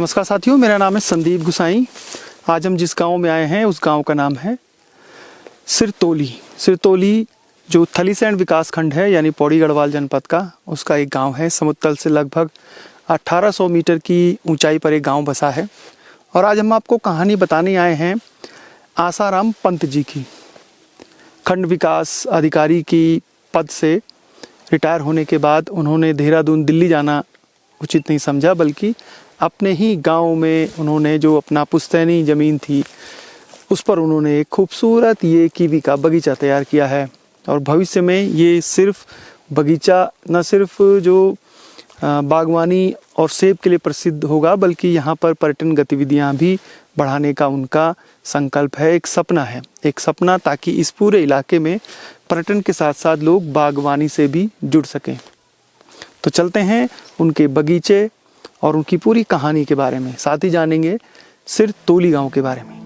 नमस्कार साथियों, मेरा नाम है संदीप गुसाई। आज हम जिस गांव में आए हैं उस गांव का नाम है सिरतोली। सिरतोली जो थलीसैंण विकास खंड है यानी पौड़ी गढ़वाल जनपद का, उसका एक गांव है। समुद्र तल से लगभग 1800 मीटर की ऊंचाई पर एक गांव बसा है। और आज हम आपको कहानी बताने आए हैं आसाराम पंत जी की। खंड विकास अधिकारी की पद से रिटायर होने के बाद उन्होंने देहरादून दिल्ली जाना उचित नहीं समझा, बल्कि अपने ही गांव में उन्होंने जो अपना पुश्तैनी ज़मीन थी उस पर उन्होंने एक खूबसूरत ये कीवी का बगीचा तैयार किया है। और भविष्य में ये सिर्फ बगीचा न सिर्फ जो बागवानी और सेब के लिए प्रसिद्ध होगा, बल्कि यहाँ पर पर्यटन गतिविधियाँ भी बढ़ाने का उनका संकल्प है। एक सपना ताकि इस पूरे इलाके में पर्यटन के साथ साथ लोग बागवानी से भी जुड़ सकें। तो चलते हैं उनके बगीचे और उनकी पूरी कहानी के बारे में, साथ ही जानेंगे सिरतोली गांव के बारे में।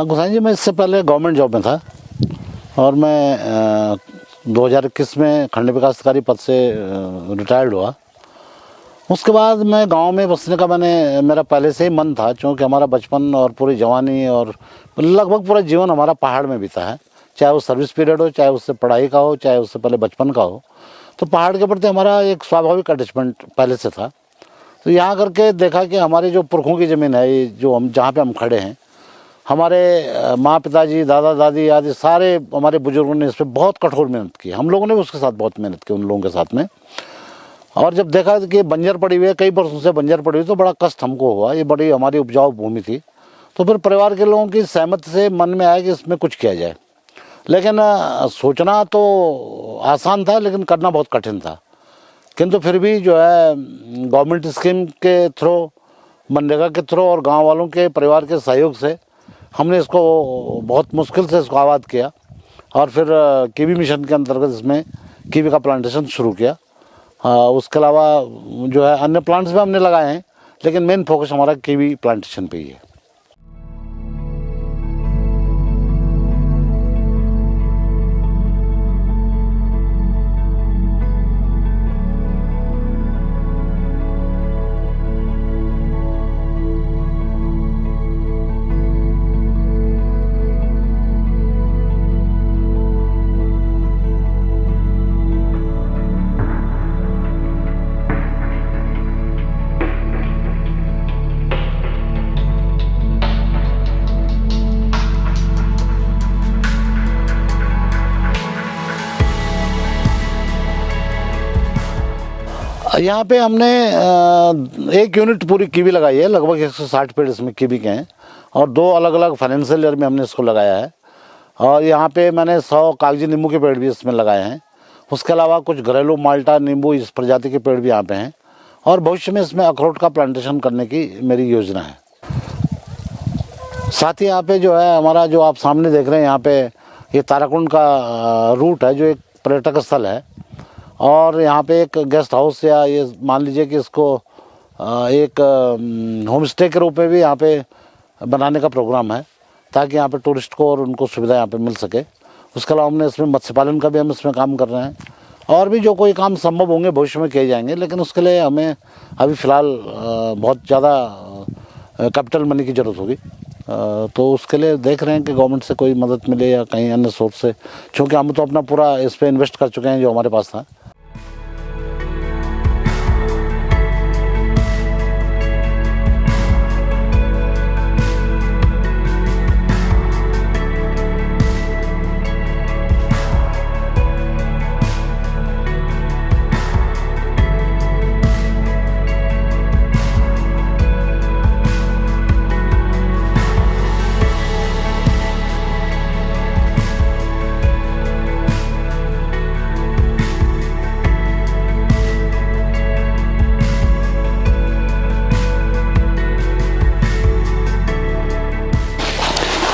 गुसाई जी, मैं इससे पहले गवर्नमेंट जॉब में था और मैं 2021 में खंड विकास अधिकारी पद से रिटायर्ड हुआ। उसके बाद मैं गांव में बसने का मेरा पहले से ही मन था, क्योंकि हमारा बचपन और पूरी जवानी और लगभग पूरा जीवन हमारा पहाड़ में बीता है। चाहे वो सर्विस पीरियड हो, चाहे उससे पढ़ाई का हो, चाहे उससे पहले बचपन का हो, तो पहाड़ के प्रति हमारा एक स्वाभाविक अटैचमेंट पहले से था। तो यहाँ करके देखा कि हमारे जो पुरखों की ज़मीन है, ये जो हम जहाँ पर हम खड़े हैं, हमारे माँ पिताजी दादा दादी आदि सारे हमारे बुजुर्गों ने इस पर बहुत कठोर मेहनत की। हम लोगों ने भी उसके साथ बहुत मेहनत की उन लोगों के साथ में। और जब देखा कि बंजर पड़ी हुई है, कई वर्षों से बंजर पड़ी हुई, तो बड़ा कष्ट हमको हुआ। ये बड़ी हमारी उपजाऊ भूमि थी। तो फिर परिवार के लोगों की सहमति से मन में आया कि इसमें कुछ किया जाए। लेकिन सोचना तो आसान था, लेकिन करना बहुत कठिन था। किंतु फिर भी जो है गवर्नमेंट स्कीम के थ्रू, मनरेगा के थ्रू और गाँव वालों के परिवार के सहयोग से हमने इसको बहुत मुश्किल से इसको आबाद किया। और फिर कीवी मिशन के अंतर्गत इसमें कीवी का प्लांटेशन शुरू किया। उसके अलावा जो है अन्य प्लांट्स भी हमने लगाए हैं, लेकिन मेन फोकस हमारा कीवी प्लांटेशन पे ही है। यहाँ पे हमने 1 यूनिट पूरी कीवी लगाई है। लगभग 160 पेड़ इसमें कीवी के हैं और 2 अलग अलग फाइनेंशियल ईयर में हमने इसको लगाया है। और यहाँ पे मैंने 100 कागजी नींबू के पेड़ भी इसमें लगाए हैं। उसके अलावा कुछ घरेलू माल्टा नींबू इस प्रजाति के पेड़ भी यहाँ पे हैं। और भविष्य में इसमें अखरोट का प्लांटेशन करने की मेरी योजना है। साथ ही यहाँ पे जो है हमारा, जो आप सामने देख रहे हैं, यहाँ पे ये ताराकुंड का रूट है, जो एक पर्यटक स्थल है। और यहाँ पे एक गेस्ट हाउस, या ये मान लीजिए कि इसको एक होम स्टे के रूप में भी यहाँ पे बनाने का प्रोग्राम है, ताकि यहाँ पे टूरिस्ट को और उनको सुविधा यहाँ पे मिल सके। उसके अलावा हमने इसमें मत्स्य पालन का भी हम इसमें काम कर रहे हैं। और भी जो कोई काम संभव होंगे भविष्य में किए जाएंगे, लेकिन उसके लिए हमें अभी फ़िलहाल बहुत ज़्यादा कैपिटल मनी की ज़रूरत होगी। तो उसके लिए देख रहे हैं कि गवर्नमेंट से कोई मदद मिले या कहीं अन्य सोर्स से, क्योंकि हम तो अपना पूरा इस पर इन्वेस्ट कर चुके हैं जो हमारे पास था।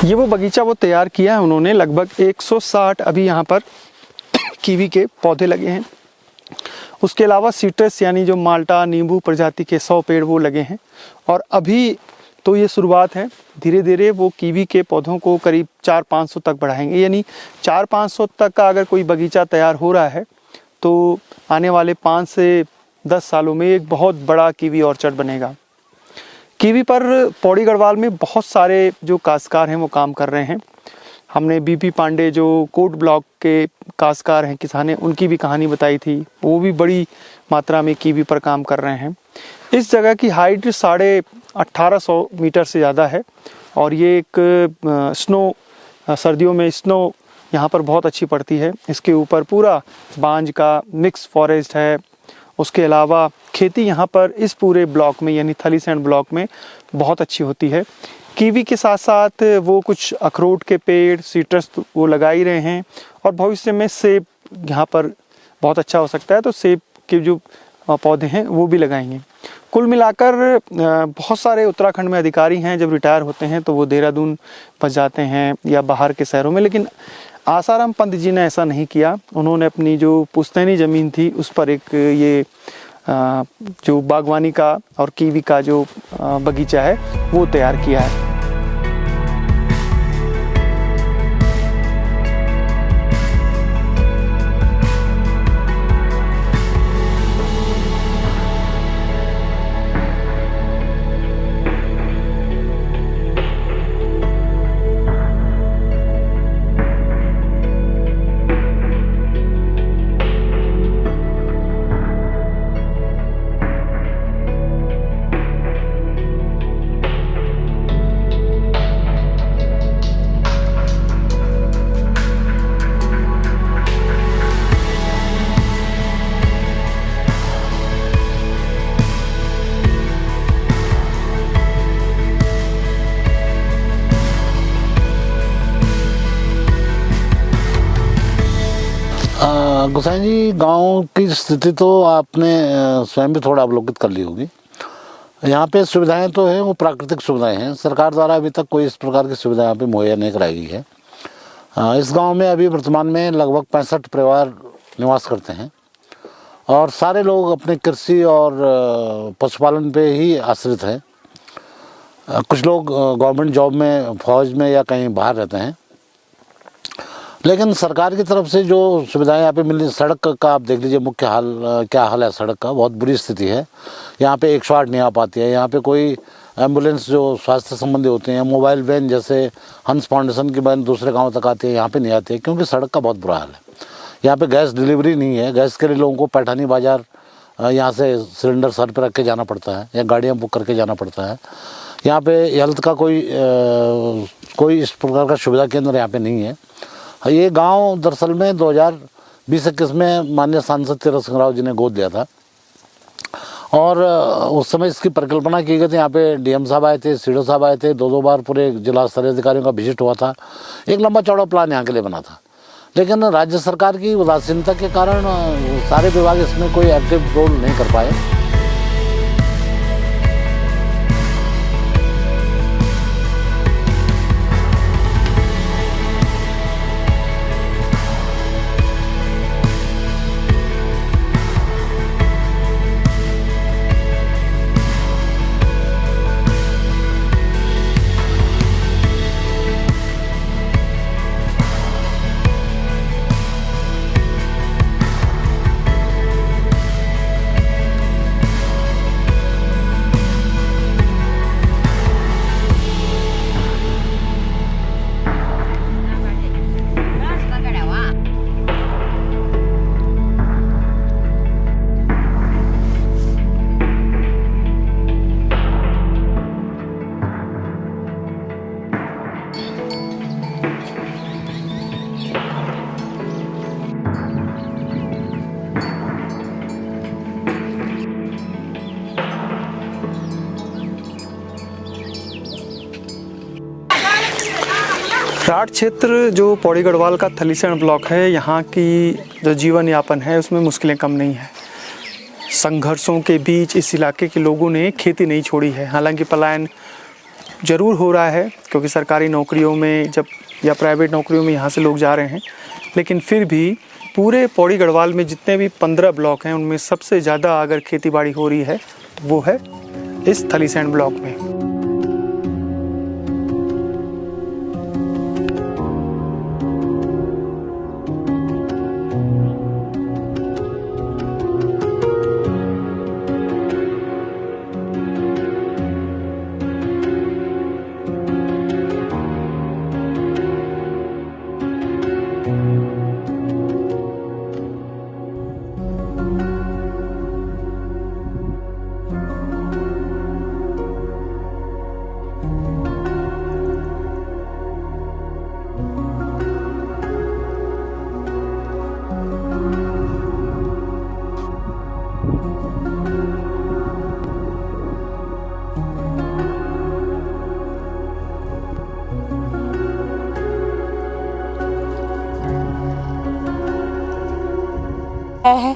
ये वो बगीचा वो तैयार किया है उन्होंने, लगभग 160 अभी यहाँ पर कीवी के पौधे लगे हैं। उसके अलावा सीट्रस यानी जो माल्टा नींबू प्रजाति के 100 पेड़ वो लगे हैं। और अभी तो ये शुरुआत है, धीरे धीरे वो कीवी के पौधों को करीब 400-500 तक बढ़ाएंगे। यानी 400-500 तक का अगर कोई बगीचा तैयार हो रहा है तो आने वाले 5 से 10 सालों में एक बहुत बड़ा कीवी ऑर्चर्ड बनेगा। कीवी पर पौड़ी गढ़वाल में बहुत सारे जो काश्तकार हैं वो काम कर रहे हैं। हमने बीपी पांडे जो कोट ब्लॉक के काश्तकार हैं, किसान हैं, उनकी भी कहानी बताई थी। वो भी बड़ी मात्रा में कीवी पर काम कर रहे हैं। इस जगह की हाइट 1850 मीटर से ज़्यादा है और ये एक सर्दियों में स्नो यहाँ पर बहुत अच्छी पड़ती है। इसके ऊपर पूरा बांज का मिक्स फॉरेस्ट है। उसके अलावा खेती यहाँ पर इस पूरे ब्लॉक में यानी थलीसैंड ब्लॉक में बहुत अच्छी होती है। कीवी के साथ साथ वो कुछ अखरोट के पेड़, सीट्रस वो लगा ही रहे हैं और भविष्य में सेब यहाँ पर बहुत अच्छा हो सकता है, तो सेब के जो पौधे हैं वो भी लगाएंगे। कुल मिलाकर बहुत सारे उत्तराखंड में अधिकारी हैं, जब रिटायर होते हैं तो वो देहरादून बस जाते हैं या बाहर के शहरों में, लेकिन आसाराम पंत जी ने ऐसा नहीं किया। उन्होंने अपनी जो पुश्तैनी ज़मीन थी उस पर एक ये जो बागवानी का और कीवी का जो बगीचा है वो तैयार किया है। गोसाई जी, गांव की स्थिति तो आपने स्वयं भी थोड़ा अवलोकित कर ली होगी। यहाँ पे सुविधाएं तो हैं, वो प्राकृतिक सुविधाएं हैं। सरकार द्वारा अभी तक कोई इस प्रकार की सुविधा यहाँ पे मुहैया नहीं कराई गई है। इस गांव में अभी वर्तमान में लगभग 65 परिवार निवास करते हैं और सारे लोग अपने कृषि और पशुपालन पे ही आश्रित हैं। कुछ लोग गवर्नमेंट जॉब में, फौज में या कहीं बाहर रहते हैं। लेकिन सरकार की तरफ से जो सुविधाएं यहाँ पे मिल रही, सड़क का आप देख लीजिए मुख्य हाल क्या हाल है सड़क का, बहुत बुरी स्थिति है। यहाँ पे 108 नहीं आ पाती है। यहाँ पे कोई एम्बुलेंस जो स्वास्थ्य संबंधी होते हैं, मोबाइल वैन जैसे हंस फाउंडेशन की वैन दूसरे गाँव तक आती है, यहाँ पे नहीं आती है क्योंकि सड़क का बहुत बुरा हाल है। यहाँ पे गैस डिलीवरी नहीं है। गैस के लिए लोगों को पैठानी बाज़ार यहाँ से सिलेंडर सर पर रख के जाना पड़ता है या गाड़ियाँ बुक करके जाना पड़ता है। यहाँ पे हेल्थ का कोई इस प्रकार का सुविधा केंद्र यहाँ पे नहीं है। ये गांव दरअसल में 2020-21 में माननीय सांसद तीरथ सिंह राव जी ने गोद लिया था और उस समय इसकी परिकल्पना की गई थी। यहाँ पे डीएम साहब आए थे, सीडो साहब आए थे, 2-2 बार पूरे जिला स्तरीय अधिकारियों का विजिट हुआ था। एक लंबा चौड़ा प्लान यहाँ के लिए बना था, लेकिन राज्य सरकार की उदासीनता के कारण सारे विभाग इसमें कोई एक्टिव रोल नहीं कर पाए। राठ क्षेत्र जो पौड़ी गढ़वाल का थलीसैंड ब्लॉक है, यहाँ की जो जीवन यापन है उसमें मुश्किलें कम नहीं है। संघर्षों के बीच इस इलाके के लोगों ने खेती नहीं छोड़ी है। हालांकि पलायन ज़रूर हो रहा है, क्योंकि सरकारी नौकरियों में जब या प्राइवेट नौकरियों में यहाँ से लोग जा रहे हैं, लेकिन फिर भी पूरे पौड़ी गढ़वाल में जितने भी 15 ब्लॉक हैं उनमें सबसे ज़्यादा अगर खेतीबाड़ी हो रही है तो वो है इस थलीसैंण ब्लॉक में। है।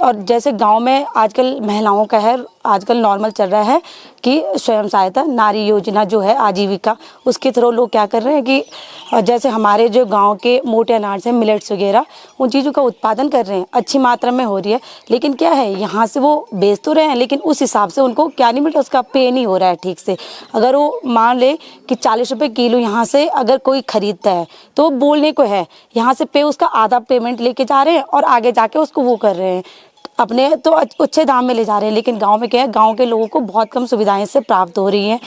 और जैसे गांव में आजकल महिलाओं का है, आजकल नॉर्मल चल रहा है कि स्वयं सहायता नारी योजना जो है आजीविका, उसके थ्रू लोग क्या कर रहे हैं कि जैसे हमारे जो गांव के मोटे अनाज हैं, मिलेट्स वगैरह, उन चीज़ों का उत्पादन कर रहे हैं, अच्छी मात्रा में हो रही है। लेकिन क्या है, यहाँ से वो बेच तो रहे हैं लेकिन उस हिसाब से उनको क्या नहीं मिल रहा, उसका पे नहीं हो रहा है ठीक से। अगर वो मान ले कि 40 रुपये किलो यहाँ से अगर कोई खरीदता है तो बोलने को है, यहाँ से पे उसका आधा पेमेंट लेके जा रहे हैं और आगे जाके उसको वो कर रहे हैं, अपने तो अच्छे दाम में ले जा रहे हैं। लेकिन गांव में क्या है, गांव के लोगों को बहुत कम सुविधाएं से प्राप्त हो रही हैं।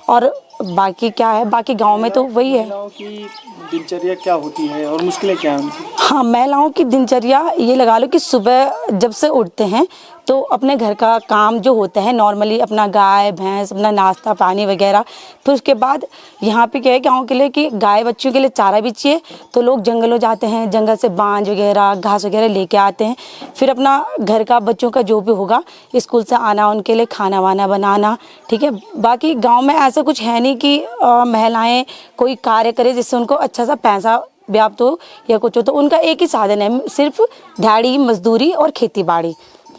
और बाकी क्या है, बाकी गांव में तो वही है। महिलाओं की दिनचर्या क्या होती है और मुश्किलें क्या हैं उनकी? हाँ, महिलाओं की दिनचर्या ये लगा लो कि सुबह जब से उठते हैं तो अपने घर का काम जो होता है नॉर्मली, अपना गाय भैंस, अपना नाश्ता पानी वगैरह, फिर उसके बाद यहाँ पे क्या है गाँव के लिए कि गाय बच्चों के लिए चारा भी चाहिए, तो लोग जंगलों जाते हैं, जंगल से बांज वगैरह घास वगैरह लेके आते हैं। फिर अपना घर का बच्चों का जो भी होगा, स्कूल से आना, उनके लिए खाना वाना बनाना, ठीक है। बाकी गाँव में ऐसा कुछ है नहीं कि महिलाएँ कोई कार्य करे जिससे उनको अच्छा सा पैसा व्याप्त हो या कुछ हो। तो उनका एक ही साधन है, सिर्फ दिहाड़ी मजदूरी और खेती बाड़ी,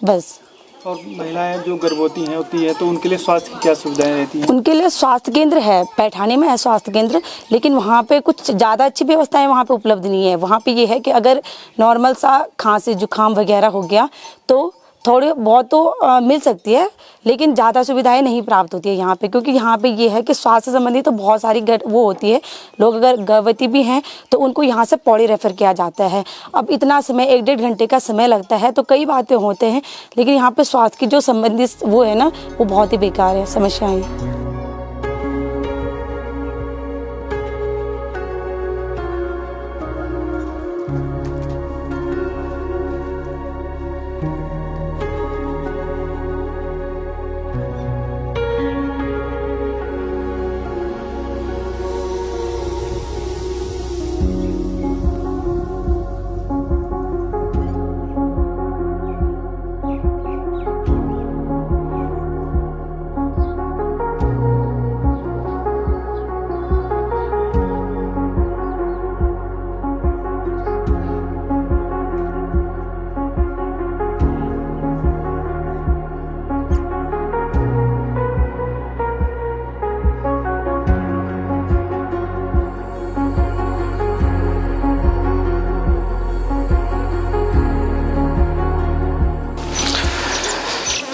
बस। और महिलाएं जो गर्भवती हैं होती है तो उनके लिए स्वास्थ्य की क्या सुविधाएं रहती हैं? उनके लिए स्वास्थ्य केंद्र है, पैठानी में है स्वास्थ्य केंद्र, लेकिन वहाँ पे कुछ ज़्यादा अच्छी व्यवस्थाएं वहाँ पे उपलब्ध नहीं है। वहाँ पे ये है कि अगर नॉर्मल सा खांसी जुकाम वगैरह हो गया तो थोड़ी बहुत तो मिल सकती है, लेकिन ज़्यादा सुविधाएं नहीं प्राप्त होती है यहाँ पे, क्योंकि यहाँ पे ये है कि स्वास्थ्य संबंधी तो बहुत सारी वो होती है। लोग अगर गर्भवती भी हैं तो उनको यहाँ से पौड़ी रेफ़र किया जाता है। अब इतना समय 1-1.5 घंटे का समय लगता है, तो कई बातें होते हैं, लेकिन यहाँ पे स्वास्थ्य की जो संबंधित वो है ना, वो बहुत ही बेकार है समस्याएँ।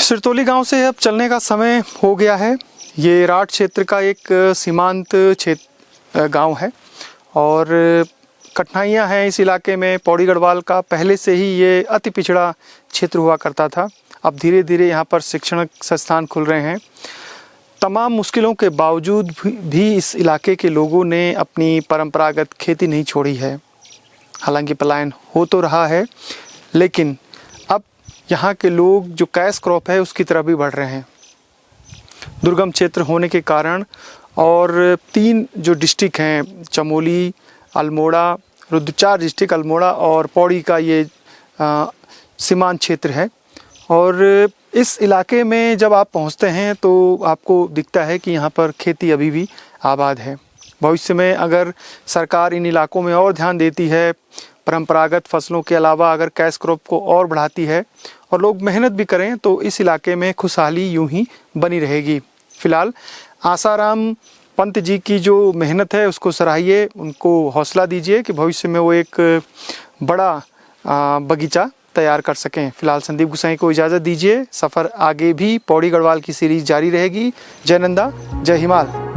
सिरतोली गांव से अब चलने का समय हो गया है। ये राठ क्षेत्र का एक सीमांत क्षेत्र गांव है और कठिनाइयां हैं इस इलाके में। पौड़ी गढ़वाल का पहले से ही ये अति पिछड़ा क्षेत्र हुआ करता था। अब धीरे धीरे यहाँ पर शिक्षण संस्थान खुल रहे हैं। तमाम मुश्किलों के बावजूद भी इस इलाके के लोगों ने अपनी परंपरागत खेती नहीं छोड़ी है। हालांकि पलायन हो तो रहा है, लेकिन अब यहाँ के लोग जो कैश क्रॉप है उसकी तरफ भी बढ़ रहे हैं। दुर्गम क्षेत्र होने के कारण और 3 जो डिस्ट्रिक्ट हैं, चमोली, अल्मोड़ा, रुद्रचार डिस्ट्रिक्ट अल्मोड़ा और पौड़ी का ये सीमांत क्षेत्र है। और इस इलाके में जब आप पहुँचते हैं तो आपको दिखता है कि यहाँ पर खेती अभी भी आबाद है। भविष्य में अगर सरकार इन इलाकों में और ध्यान देती है, परंपरागत फसलों के अलावा अगर कैश क्रॉप को और बढ़ाती है और लोग मेहनत भी करें, तो इस इलाके में खुशहाली यूं ही बनी रहेगी। फ़िलहाल आसाराम पंत जी की जो मेहनत है उसको सराहिए, उनको हौसला दीजिए कि भविष्य में वो एक बड़ा बगीचा तैयार कर सकें। फिलहाल संदीप गुसाई को इजाज़त दीजिए। सफ़र आगे भी पौड़ी गढ़वाल की सीरीज़ जारी रहेगी। जय नंदा, जय हिमाल।